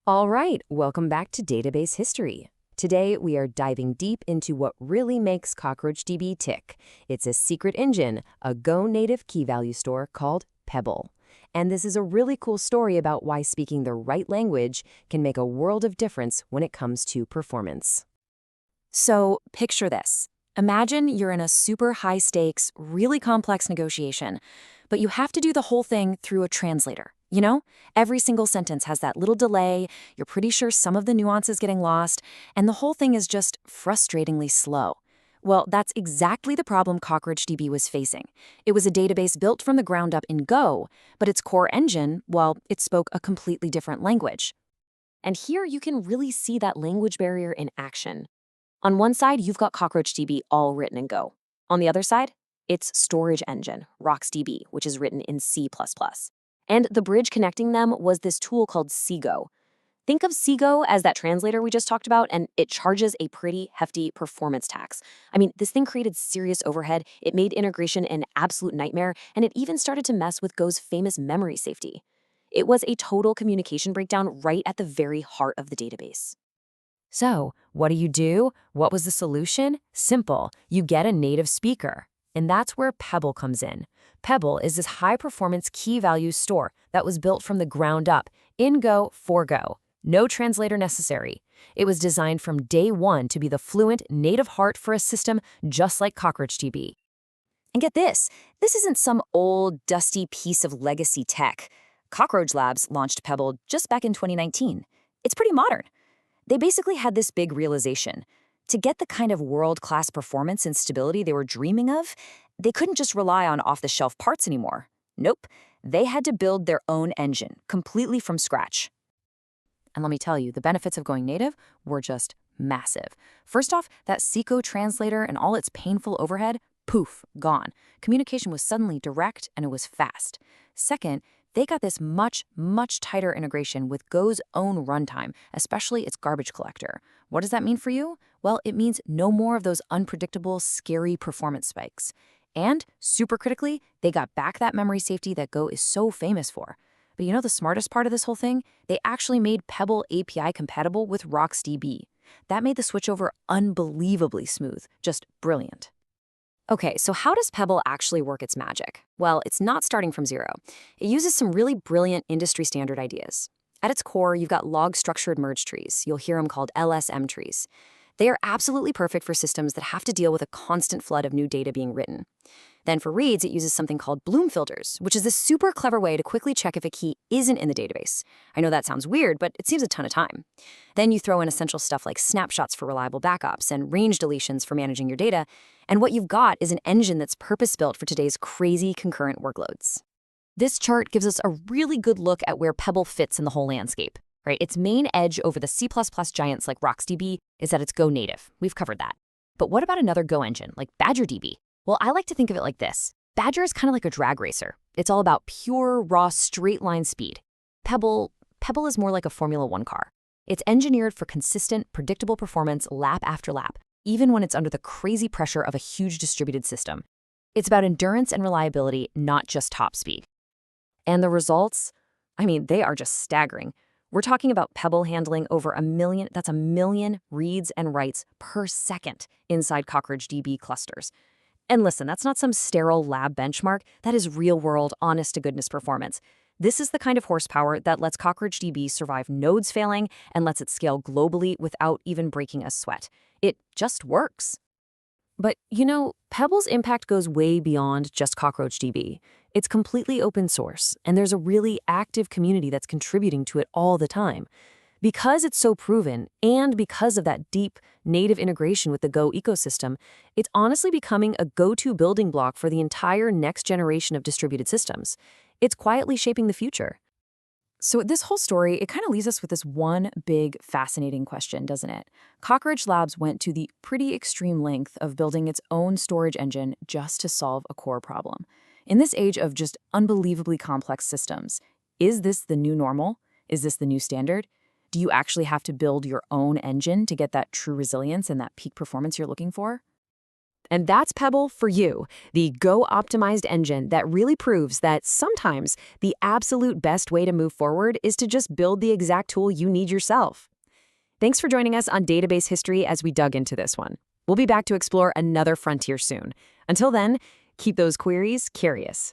All right, welcome back to Database History. Today, we are diving deep into what really makes CockroachDB tick. It's a secret engine, a Go native key value store called Pebble. And this is a really cool story about why speaking the right language can make a world of difference when it comes to performance. So picture this. Imagine you're in a super high stakes, really complex negotiation, but you have to do the whole thing through a translator. You know, every single sentence has that little delay, you're pretty sure some of the nuance is getting lost, and the whole thing is just frustratingly slow. Well, that's exactly the problem CockroachDB was facing. It was a database built from the ground up in Go, but its core engine, well, it spoke a completely different language. And here you can really see that language barrier in action. On one side, you've got CockroachDB all written in Go. On the other side, its storage engine, RocksDB, which is written in C++. And the bridge connecting them was this tool called Seago. Think of Seago as that translator we just talked about, and it charges a pretty hefty performance tax. I mean, this thing created serious overhead, it made integration an absolute nightmare, and it even started to mess with Go's famous memory safety. It was a total communication breakdown right at the very heart of the database. So, what do? What was the solution? Simple. You get a native speaker. And that's where Pebble comes in. Pebble is this high-performance key value store that was built from the ground up, in Go for Go. No translator necessary. It was designed from day one to be the fluent native heart for a system just like CockroachDB. And get this isn't some old, dusty piece of legacy tech. Cockroach Labs launched Pebble just back in 2019. It's pretty modern. They basically had this big realization. To get the kind of world-class performance and stability they were dreaming of, they couldn't just rely on off-the-shelf parts anymore. Nope, they had to build their own engine, completely from scratch. And let me tell you, the benefits of going native were just massive. First off, that Seago translator and all its painful overhead, poof, gone. Communication was suddenly direct and it was fast. Second, they got this much tighter integration with Go's own runtime, especially its garbage collector. What does that mean for you? Well, it means no more of those unpredictable, scary performance spikes. And, super critically, they got back that memory safety that Go is so famous for. But you know the smartest part of this whole thing? They actually made Pebble API compatible with RocksDB. That made the switchover unbelievably smooth, just brilliant. Okay, so how does Pebble actually work its magic? Well, it's not starting from zero. It uses some really brilliant industry standard ideas. At its core, you've got log-structured merge trees. You'll hear them called LSM trees. They are absolutely perfect for systems that have to deal with a constant flood of new data being written. Then for reads, it uses something called Bloom filters, which is this super clever way to quickly check if a key isn't in the database. I know that sounds weird, but it saves a ton of time. Then you throw in essential stuff like snapshots for reliable backups and range deletions for managing your data, and what you've got is an engine that's purpose-built for today's crazy concurrent workloads. This chart gives us a really good look at where Pebble fits in the whole landscape. Right? Its main edge over the C++ giants like RocksDB is that it's Go native. We've covered that. But what about another Go engine, like BadgerDB? Well, I like to think of it like this. Badger is kind of like a drag racer. It's all about pure, raw, straight-line speed. Pebble is more like a Formula One car. It's engineered for consistent, predictable performance lap after lap, even when it's under the crazy pressure of a huge distributed system. It's about endurance and reliability, not just top speed. And the results? I mean, they are just staggering. We're talking about Pebble handling over 1 million, that's 1 million reads and writes per second inside CockroachDB clusters. And listen, that's not some sterile lab benchmark. That is real-world, honest-to-goodness performance. This is the kind of horsepower that lets CockroachDB survive nodes failing and lets it scale globally without even breaking a sweat. It just works. But, you know, Pebble's impact goes way beyond just CockroachDB. It's completely open source, and there's a really active community that's contributing to it all the time. Because it's so proven, and because of that deep native integration with the Go ecosystem, it's honestly becoming a go-to building block for the entire next generation of distributed systems. It's quietly shaping the future. So this whole story, it kind of leaves us with this one big, fascinating question, doesn't it? Cockroach Labs went to the pretty extreme length of building its own storage engine just to solve a core problem. In this age of just unbelievably complex systems, is this the new normal? Is this the new standard? Do you actually have to build your own engine to get that true resilience and that peak performance you're looking for? And that's Pebble for you, the Go-optimized engine that really proves that sometimes the absolute best way to move forward is to just build the exact tool you need yourself. Thanks for joining us on Database History as we dug into this one. We'll be back to explore another frontier soon. Until then, keep those queries curious.